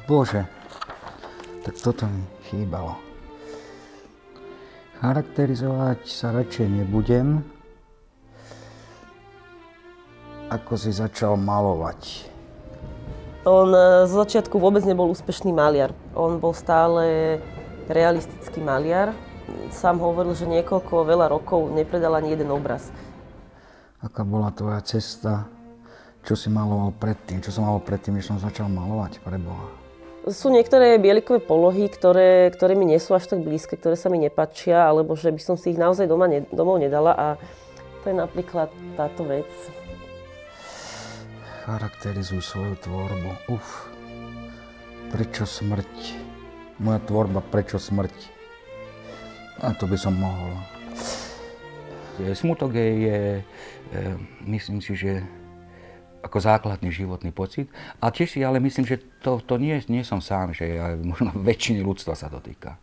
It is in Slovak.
Bože, tak toto mi chýbalo. Charakterizovať sa radšej nebudem, ako si začal malovať. On z začiatku vôbec nebol úspešný maliar. On bol stále realistický maliar. Sám hovoril, že veľa rokov nepredal ani jeden obraz. Aká bola tvoja cesta? Čo si maloval predtým? Čo som maloval predtým, než som začal malovať, preboha? Sú niektoré bielikové polohy, ktoré mi nie sú až tak blízke, ktoré sa mi nepáčia, alebo že by som si ich naozaj domov nedala. A to je napríklad táto vec. Charakterizuj svoju tvorbu. Prečo smrť? Moja tvorba, prečo smrť? A to by som mohol. Smutok je myslím si, že ako základný životný pocit. A tiež si ale myslím, že to nie som sám, že možno väčšiny ľudstva sa to týka.